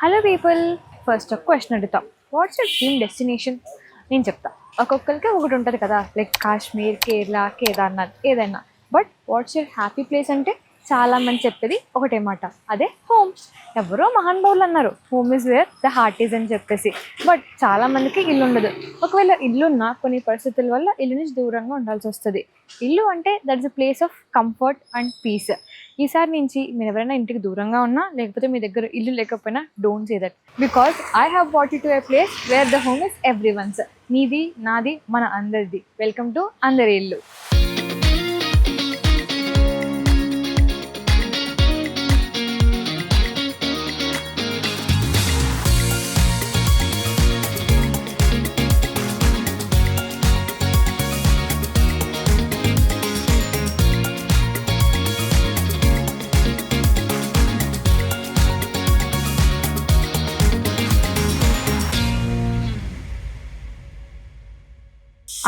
Hello people, first ఒక question అడుగుతాం. What's your dream destination? నేను చెప్తా. ఒక్కొక్కరికి ఒకటి ఉంటుంది కదా, లైక్ కాశ్మీర్, కేరళ, కేదార్నాథ్, ఏదైనా. But what's your happy place అంటే చాలామంది చెప్పేది ఒకటే మాట, అదే హోమ్. ఎవరో మహానుభావులు అన్నారు, home is where the heart is అని చెప్పేసి. బట్ చాలామందికి ఇల్లు ఉండదు. ఒకవేళ ఇల్లున్నా కొన్ని పరిస్థితుల వల్ల ఇల్లు నుంచి దూరంగా ఉండాల్సి వస్తుంది. ఇల్లు అంటే that is a place of comfort and peace. ఈసారి నుంచి మీరు ఎవరైనా ఇంటికి దూరంగా ఉన్నా, లేకపోతే మీ దగ్గర ఇల్లు లేకపోయినా, don't say that, because I have bought you to a place where the home is everyone's. నీది, నాది, మన అందరిది. వెల్కమ్ టు అందరి ఇల్లు.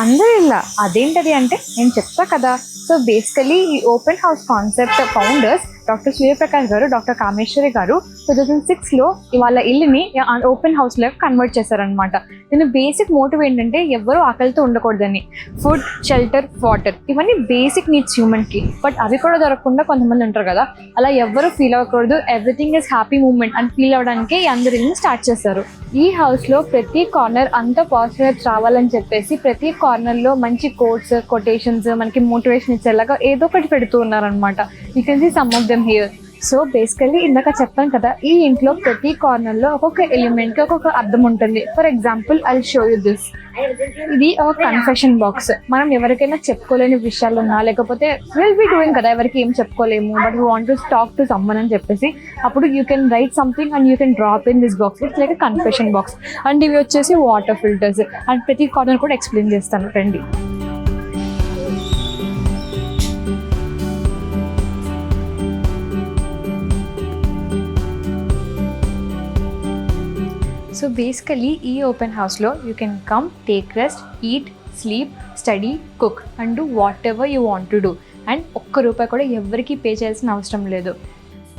అందరూ ఇలా అదేంటది అంటే నేను చెప్తా కదా. సో బేసికలీ ఈ open house concept founders doctor Suryaprakash గారు, డాక్టర్ కామేశ్వరి గారు 2006లో వాళ్ళ ఇల్లుని ఓపెన్ హౌస్లో కన్వర్ట్ చేశారనమాట. దీని బేసిక్ మోటివ్ ఏంటంటే ఎవరు ఆకలితో ఉండకూడదని. ఫుడ్, షెల్టర్, వాటర్, ఇవన్నీ బేసిక్ నీడ్స్ హ్యూమన్కి. బట్ అవి కూడా దొరకకుండా కొంతమంది ఉంటారు కదా, అలా ఎవరు ఫీల్ అవ్వకూడదు. ఎవ్రీథింగ్ ఈజ్ హ్యాపీ మూమెంట్ అని ఫీల్ అవ్వడానికి ఈ అందరి ఇల్లు స్టార్ట్ చేశారు. ఈ హౌస్లో ప్రతి కార్నర్ అంతా పాజిటివ్ రావాలని చెప్పేసి ప్రతి కార్నర్లో మంచి కోట్స్, కొటేషన్స్, మనకి మోటివేషన్ ఇచ్చేలాగా ఏదో ఒకటి పెడుతూ ఉన్నారనమాట. You can see some of them here. So basically ఇందాక చెప్పాను కదా, ఈ ఇంట్లో ప్రతి కార్నర్లో ఒక్కొక్క ఎలిమెంట్కి ఒక్కొక్క అర్థం ఉంటుంది. For example I show you this. ఇది ఒక కన్ఫెషన్ బాక్స్. మనం ఎవరికైనా చెప్పుకోలేని విషయాలు ఉన్నా, లేకపోతే విల్ బి డూయింగ్ కదా, ఎవరికి ఏం చెప్పుకోలేము, but we want to talk to someone అని చెప్పేసి అప్పుడు you can write something and you can drop in this box. It's like a confession box. And ఇవి వచ్చేసి వాటర్ ఫిల్టర్స్. అండ్ ప్రతి కార్నర్ కూడా ఎక్స్ప్లెయిన్ చేస్తాను, రండి. సో బేసికలీ ఈ ఓపెన్ హౌస్లో you can come, take rest, eat, sleep, study, cook and do whatever you want to do. And ఒక్క రూపాయి కూడా ఎవరికి పే చేయాల్సిన అవసరం లేదు.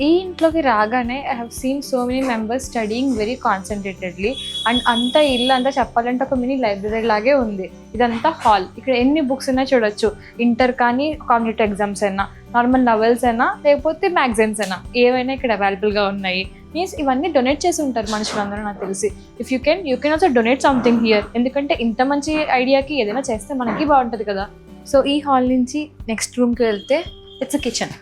ఈ ఇంట్లోకి రాగానే I have seen so many members studying very concentratedly. And అంతా ఇల్లు అంతా చెప్పాలంటే ఒక మినీ లైబ్రరీ లాగే ఉంది. ఇదంతా హాల్. ఇక్కడ ఎన్ని బుక్స్ అయినా చూడొచ్చు. ఇంటర్ కానీ, కాంపిటేటివ్ ఎగ్జామ్స్ అయినా, నార్మల్ నవెల్స్ అయినా, లేకపోతే మ్యాగజైన్స్ అయినా, ఏవైనా ఇక్కడ అవైలబుల్గా ఉన్నాయి. మీన్స్ ఇవన్నీ డొనేట్ చేసి ఉంటారు మనుషులందరూ నాకు తెలిసి. If you can also donate something here. ఎందుకంటే ఇంత మంచి ఐడియాకి ఏదైనా చేస్తే మనకి బాగుంటుంది కదా. సో ఈ హాల్ నుంచి నెక్స్ట్ రూమ్కి వెళ్తే ఇట్స్ అ కిచెన్.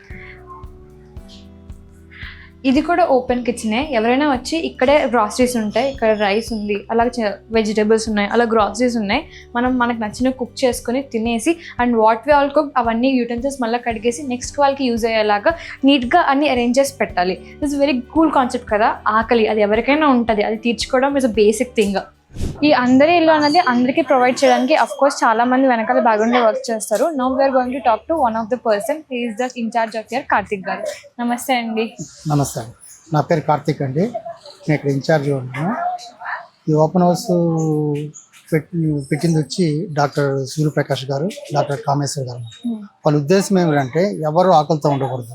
ఇది కూడా ఓపెన్ కిచెనే. ఎవరైనా వచ్చి ఇక్కడే గ్రాసరీస్ ఉంటాయి, ఇక్కడ రైస్ ఉంది, అలాగే వెజిటేబుల్స్ ఉన్నాయి, అలా గ్రాసరీస్ ఉన్నాయి. మనకు నచ్చిన కుక్ చేసుకొని తినేసి and what we all cook అవన్నీ యూటెన్సిల్స్ మళ్ళీ కడిగేసి నెక్స్ట్ వాళ్ళకి యూజ్ అయ్యేలాగా నీట్గా అన్ని అరేంజ్ చేసి పెట్టాలి. ఇట్స్ వెరీ కూల్ కాన్సెప్ట్ కదా. ఆకలి అది ఎవరికైనా ఉంటుంది, అది తీర్చుకోవడం ఇస్ అ బేసిక్ థింగ్. ఈ అందరి ఇల్లు అనేది అందరికీ ప్రొవైడ్ చేయడానికి అఫ్ కోర్స్ చాలా మంది వెనకాల బ్యాక్గ్రౌండ్ వర్క్ చేస్తారు. Now we're going to talk to one of the person. He is the incharge of your Karthik garu. నమస్తే అండి. నమస్తే, నా పేరు కార్తిక్ అండి. నేను ఇక్కడ ఇన్ఛార్జ్ ఉన్నాను. ఈ ఓపెన్ హౌస్ పెట్టింది వచ్చి డాక్టర్ సూర్యప్రకాష్ గారు, డాక్టర్ కామేశ్వర్ గారు. వాళ్ళ ఉద్దేశం ఏమిటంటే ఎవరు ఆకలితో ఉండకూడదు.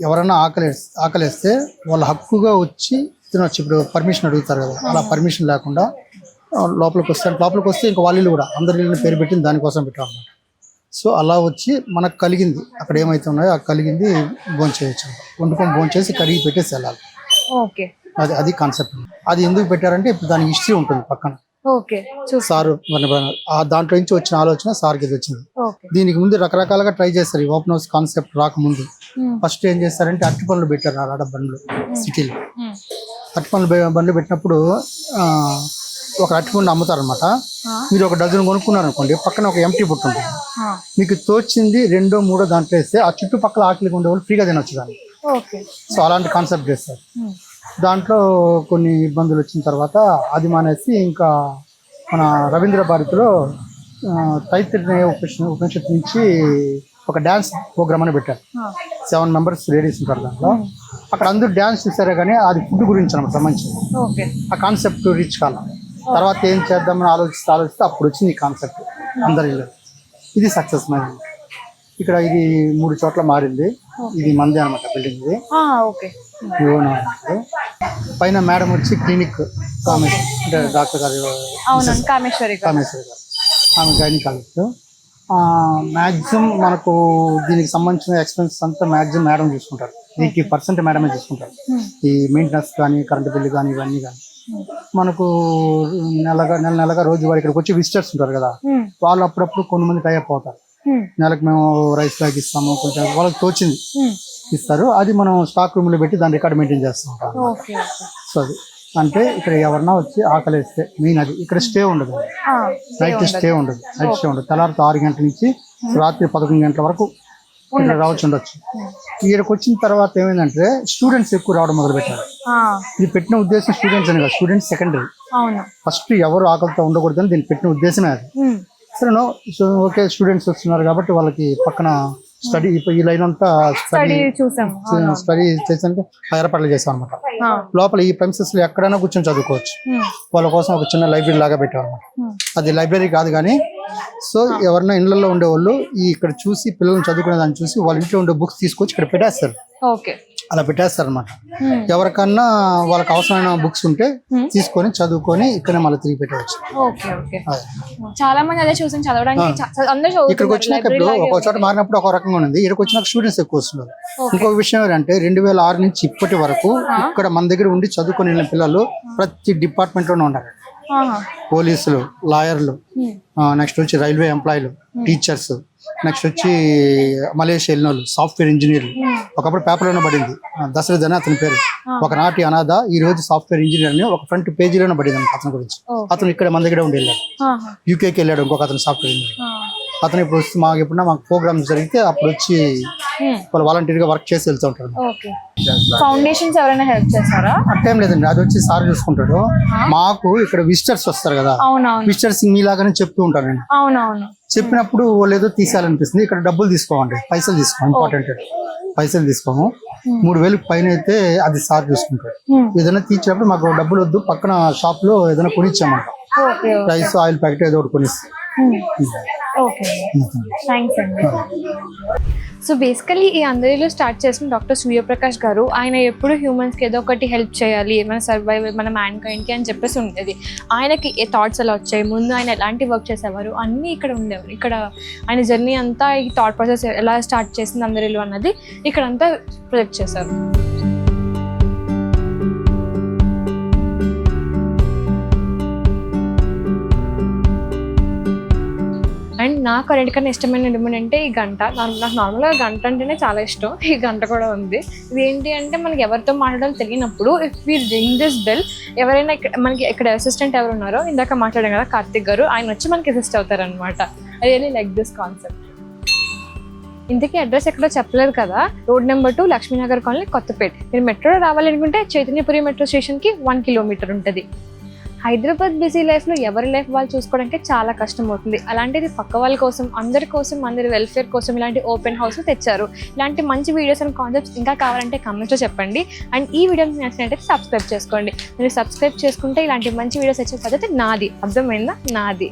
ఎవరైనా ఆకలిస్తే వాళ్ళ హక్కుగా వచ్చి తినొచ్చు. ఇప్పుడు పర్మిషన్ అడుగుతారు కదా, అలా పర్మిషన్ లేకుండా లోపలికి వస్తే ఇంకా వాళ్ళు కూడా అందరి పేరు పెట్టింది దానికోసం పెట్టాలన్నమాట. సో అలా వచ్చి మనకు కలిగింది అక్కడ ఏమైతే ఉన్నాయో ఆ కలిగింది భోంచేయచ్చు. వండుకొని భోంచేసి కడిగి పెట్టేసి వెళ్ళాలి. ఓకే, అది కాన్సెప్ట్. అది ఎందుకు పెట్టారంటే ఇప్పుడు దాని హిస్టరీ ఉంటుంది పక్కన. ఓకే, సార్ దాంట్లో నుంచి వచ్చిన ఆలోచన సార్కి ఇది వచ్చింది. దీనికి ముందు రకరకాలుగా ట్రై చేస్తారు. ఈ ఓపెన్ హౌస్ కాన్సెప్ట్ రాకముందు ఫస్ట్ ఏం చేస్తారంటే అరటి పనులు పెట్టారు. ఆడ బండ్లు సిటీలో అరటి పనులు బండ్లు పెట్టినప్పుడు ఒక అరటి పండు అమ్ముతారనమాట. మీరు ఒక డజన్ కొనుక్కున్నారు అనుకోండి, పక్కన ఒక ఎంటీ బుట్ట ఉంటుంది. మీకు తోచింది 2, 3 దాంట్లో వేస్తే ఆ చుట్టుపక్కల ఆకలిగా ఉండే వాళ్ళు ఫ్రీగా తినొచ్చు దాన్ని. సో అలాంటి కాన్సెప్ట్ చేస్తారు. దాంట్లో కొన్ని ఇబ్బందులు వచ్చిన తర్వాత అది మానేసి ఇంకా మన రవీంద్ర భారతిలో తైత్తిరీయ ఉపనిషత్తు నుంచి ఒక డ్యాన్స్ ప్రోగ్రామ్ అని పెట్టారు. 7 మెంబర్స్ లేడీస్ ఉంటారు దాంట్లో. అక్కడ అందరూ డ్యాన్స్ చూసారే కానీ అది ఫుడ్ గురించి అన్నమాట సంబంధించి. ఆ కాన్సెప్ట్ రీచ్ కాల. తర్వాత ఏం చేద్దామని ఆలోచిస్తే అప్పుడు వచ్చింది ఈ కాన్సెప్ట్ అందరి. ఇది సక్సెస్ మైంది. ఇక్కడ ఇది 3 చోట్ల మారింది. ఇది మంది అనమాట బిల్డింగ్. ఇది పైన మేడం వచ్చి క్లినిక్ కామేశ్వరి అంటే డాక్టర్ గారు అవునండి, కామేశ్వరి గారు. కామేశ్వరి గారు ఆమె గైనకాలజిస్ట్. మ్యాక్సిమం మనకు దీనికి సంబంధించిన ఎక్స్పెన్సెస్ అంతా మ్యాక్సిమం మేడం చూసుకుంటారు. 80% మేడమే చూసుకుంటారు. ఈ మెయింటెనెన్స్ కానీ కరెంట్ బిల్లు కానీ ఇవన్నీ కానీ. మనకు నెలగా రోజువారీ ఇక్కడికి వచ్చి విజిటర్స్ ఉంటారు కదా, వాళ్ళు అప్పుడప్పుడు కొంతమంది టైప్ అవుతారు. నెలకు మేము రైస్ బ్యాగ్ ఇస్తాము, కొంచెం వాళ్ళకి తోచింది ఇస్తారు. అది మనం స్టాక్ రూమ్ లో పెట్టి దాని రికార్డ్ మెయింటైన్ చేస్తూ ఉంటాం. సో అది అంటే ఇక్కడ ఎవరన్నా వచ్చి ఆకలి వేస్తే మెయిన్ అది ఇక్కడ స్టే ఉండదు, నైట్ స్టే ఉండదు. తెల్లారితో 6 గంటల నుంచి రాత్రి 11 గంటల వరకు ఇక్కడ రావచ్చు ఉండొచ్చు. ఇక్కడికి వచ్చిన తర్వాత ఏమైందంటే స్టూడెంట్స్ ఎక్కువ రావడం మొదలు పెట్టారు. ఇది పెట్టిన ఉద్దేశం స్టూడెంట్స్ అని కాదు, స్టూడెంట్స్ సెకండరీ. ఫస్ట్ ఎవరు ఆకలితో ఉండకూడదని దీన్ని పెట్టిన ఉద్దేశమే అది. సరేనో ఓకే స్టూడెంట్స్ వస్తున్నారు కాబట్టి వాళ్ళకి పక్కన స్టడీ ఈ లైన్ అంతా స్టడీ చేసాక ఏర్పాట్లు చేసాం అనమాట. లోపల ఈ ప్రెమిసెస్ లో ఎక్కడైనా కూర్చొని చదువుకోవచ్చు. వాళ్ళ కోసం ఒక చిన్న లైబ్రరీ లాగా పెట్టాం అనమాట. అది లైబ్రరీ కాదు కానీ, సో ఎవరైనా ఇళ్లలో ఉండేవాళ్ళు ఇక్కడ చూసి పిల్లల్ని చదువుకునే దాన్ని చూసి వాళ్ళ ఇంట్లో ఉండే బుక్స్ తీసుకొచ్చి ఇక్కడ పెట్టేస్తారు. అలా పెట్టేస్తారు అనమాట. ఎవరికన్నా వాళ్ళకి అవసరమైన బుక్స్ ఉంటే తీసుకొని చదువుకొని ఇక్కడ మళ్ళీ తిరిగి పెట్టవచ్చు. చాలా మంది అదే చూసి చదవడానికి ఇక్కడికి వచ్చినాక ఇప్పుడు ఒక చోట మారినప్పుడు ఒక రకంగా ఉంది, ఇక్కడికి వచ్చినాక స్టూడెంట్స్ ఎక్కువ వస్తున్నారు. ఇంకొక విషయం ఏంటంటే 2006 నుంచి ఇప్పటి వరకు ఇక్కడ మన దగ్గర ఉండి చదువుకొని వెళ్ళిన పిల్లలు ప్రతి డిపార్ట్మెంట్ లోనే ఉన్నారు. పోలీసులు, లాయర్లు, నెక్స్ట్ వచ్చి రైల్వే ఎంప్లాయీలు, టీచర్స్, నెక్స్ట్ వచ్చి మలేషియా వెళ్ళిన వాళ్ళు, సాఫ్ట్వేర్ ఇంజనీర్లు. ఒకప్పుడు పేపర్లోనే పడింది దశరథ్ అని అతని పేరు, ఒకనాటి అనాథ ఈ రోజు సాఫ్ట్వేర్ ఇంజనీర్ అని ఒక ఫ్రంట్ పేజీలోనే పడింది అతని గురించి. అతను ఇక్కడ మన దగ్గర ఉండి వెళ్ళాడు, యూకేకి వెళ్ళాడు ఇంకొక అతను సాఫ్ట్వేర్ ఇంజనీర్. అతను ఇప్పుడు వస్తే ఎప్పుడన్నా మాకు ప్రోగ్రామ్స్ జరిగితే అప్పుడు వచ్చి వాళ్ళు వాలంటీర్ గా వర్క్ చేసి వెళ్తూ ఉంటారు. ఫౌండేషన్స్ ఎవరైనా హెల్ప్ చేస్తారా? అట్టేం లేదండి, అది వచ్చి సార్ చూసుకుంటాడు. మాకు ఇక్కడ విజిటర్స్ వస్తారు కదా, విజిటర్స్ మీలాగానే చెప్తూ ఉంటారు. చెప్పినప్పుడు వాళ్ళు ఏదో తీసేయాలనిపిస్తుంది, ఇక్కడ డబ్బులు తీసుకోమండి, పైసలు తీసుకోము. ఇంపార్టెంట్ పైసలు తీసుకోము. 3000 పైన అయితే అది సార్ చూసుకుంటాడు. ఏదైనా తీర్చినప్పుడు మాకు డబ్బులు వద్దు, పక్కన షాప్ లో ఏదైనా కొనిచ్చామంట, రైస్ ఆయిల్ ప్యాకెట్ ఏదో ఒకటి కొనిస్తాం. సో బేసికలీ ఈ అందరిలో స్టార్ట్ చేసిన డాక్టర్ సూర్యప్రకాష్ గారు, ఆయన ఎప్పుడు హ్యూమన్స్కి ఏదో ఒకటి హెల్ప్ చేయాలి, మన సర్వైవల్, మన మ్యాన్ కైండ్కి అని చెప్పేసి ఉండేది. ఆయనకి ఏ థాట్స్ ఎలా వచ్చాయి, ముందు ఆయన ఎలాంటి వర్క్ చేసేవారు అన్నీ ఇక్కడ ఉండేవారు. ఇక్కడ ఆయన జర్నీ అంతా, ఈ థాట్ ప్రాసెస్ ఎలా స్టార్ట్ చేసింది అందరిలో అన్నది ఇక్కడ అంతా ప్రొజెక్ట్ చేశారు. అండ్ నాకు అన్నిటికన్నా ఇష్టమైన డిమాండ్ అంటే ఈ గంట. నాకు నార్మల్గా గంట అంటేనే చాలా ఇష్టం, ఈ గంట కూడా ఉంది. ఇది ఏంటి అంటే మనకి ఎవరితో మాట్లాడాలో తెలియనప్పుడు if we ring this bell, ఎవరైనా మనకి ఇక్కడ అసిస్టెంట్ ఎవరు ఉన్నారో, ఇందాక మాట్లాడాం కదా కార్తిక్ గారు, ఆయన వచ్చి మనకి అసిస్ట్ అవుతారనమాట. I really like this concept. ఇంతకీ అడ్రస్ ఎక్కడో చెప్పలేదు కదా, road number 2 Lakshminagar colony, Kothapet. మీరు మెట్రోలో రావాలనుకుంటే చైతన్యపురి మెట్రో స్టేషన్కి 1 కిలోమీటర్ ఉంటుంది. హైదరాబాద్ బిజీ లైఫ్లో ఎవరి లైఫ్ వాళ్ళు చూసుకోవడానికి చాలా కష్టం అవుతుంది. అలాంటిది పక్క వాళ్ళ కోసం, అందరి కోసం, అందరి వెల్ఫేర్ కోసం ఇలాంటి ఓపెన్ హౌస్ తెచ్చారు. ఇలాంటి మంచి వీడియోస్ అండ్ కాన్సెప్ట్స్ ఇంకా కావాలంటే కామెంట్స్లో చెప్పండి. అండ్ ఈ వీడియో నచ్చినట్టయితే సబ్స్క్రైబ్ చేసుకోండి. మీరు సబ్స్క్రైబ్ చేసుకుంటే ఇలాంటి మంచి వీడియోస్ వచ్చే పద్ధతి నాది, అర్థమైందా? నాది.